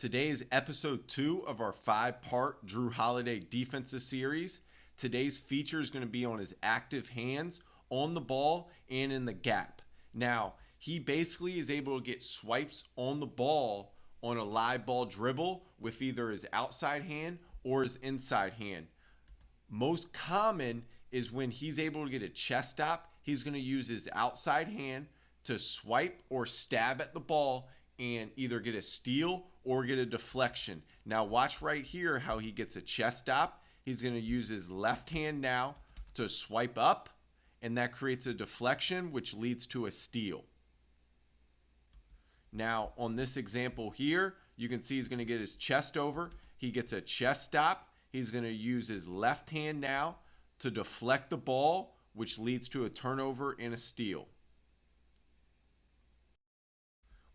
Today is episode 2 of our 5-part Jrue Holiday defensive series. Today's feature is going to be on his active hands on the ball and in the gap. Now, he basically is able to get swipes on the ball on a live ball dribble with either his outside hand or his inside hand. Most common is when he's able to get a chest stop, he's going to use his outside hand to swipe or stab at the ball and either get a steal or get a deflection. Now watch right here how he gets a chest stop. He's going to use his left hand now to swipe up, and that creates a deflection which leads to a steal. Now on this example here, you can see he's going to get his chest over. He gets a chest stop. He's going to use his left hand now to deflect the ball, which leads to a turnover and a steal.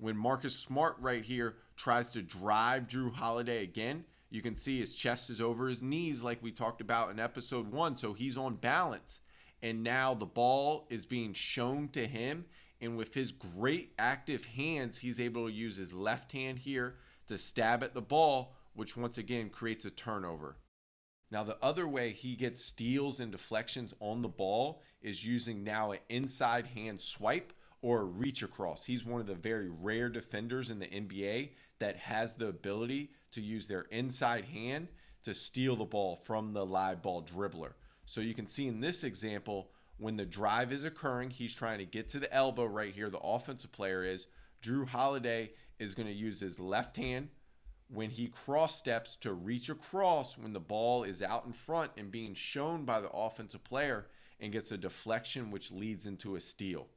When Marcus Smart right here tries to drive Jrue Holiday again, you can see his chest is over his knees like we talked about in episode 1, so he's on balance. And now the ball is being shown to him, and with his great active hands, he's able to use his left hand here to stab at the ball, which once again creates a turnover. Now the other way he gets steals and deflections on the ball is using now an inside hand swipe or a reach across. He's one of the very rare defenders in the NBA that has the ability to use their inside hand to steal the ball from the live ball dribbler. So you can see in this example, when the drive is occurring, he's trying to get to the elbow right here, the offensive player is. Jrue Holiday is going to use his left hand when he cross steps to reach across when the ball is out in front and being shown by the offensive player, and gets a deflection which leads into a steal.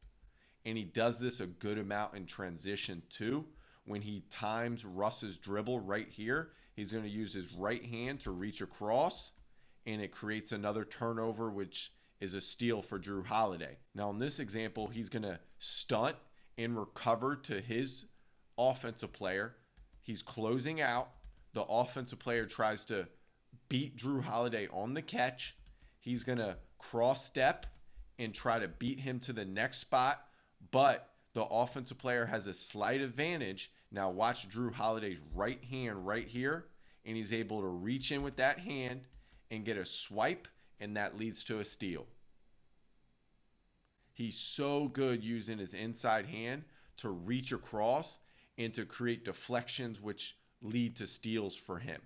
And he does this a good amount in transition too. When he times Russ's dribble right here, he's going to use his right hand to reach across, and it creates another turnover, which is a steal for Jrue Holiday. Now in this example, he's going to stunt and recover to his offensive player. He's closing out. The offensive player tries to beat Jrue Holiday on the catch. He's going to cross step and try to beat him to the next spot, but the offensive player has a slight advantage. Now watch Jrue Holiday's right hand right here, and he's able to reach in with that hand and get a swipe, and that leads to a steal. He's so good using his inside hand to reach across and to create deflections which lead to steals for him.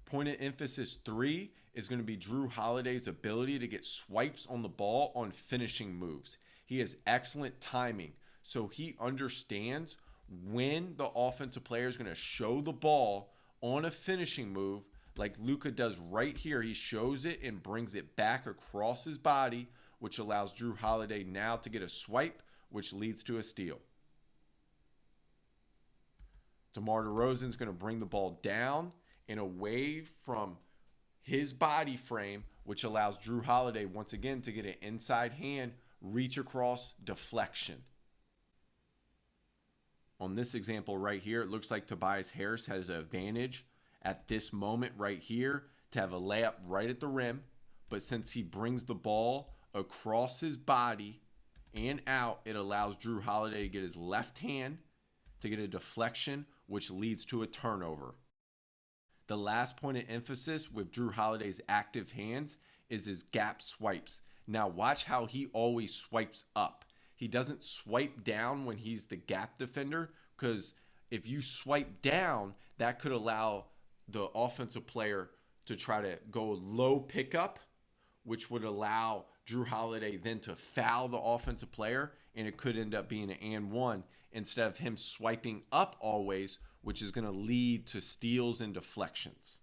Point of emphasis 3 is going to be Jrue Holiday's ability to get swipes on the ball on finishing moves. He has excellent timing, so he understands when the offensive player is going to show the ball on a finishing move, like Luka does right here. He shows it and brings it back across his body, which allows Jrue Holiday now to get a swipe, which leads to a steal. DeMar DeRozan is going to bring the ball down and away from his body frame, which allows Jrue Holiday once again to get an inside hand reach across deflection. On this example right here, it looks like Tobias Harris has an advantage at this moment right here to have a layup right at the rim, but since he brings the ball across his body and out, it allows Jrue Holiday to get his left hand to get a deflection, which leads to a turnover. The last point of emphasis with Jrue Holiday's active hands is his gap swipes. Now watch how he always swipes up. He doesn't swipe down when he's the gap defender, because if you swipe down, that could allow the offensive player to try to go low pickup, which would allow Jrue Holiday then to foul the offensive player, and it could end up being an and one instead of him swiping up always, which is going to lead to steals and deflections.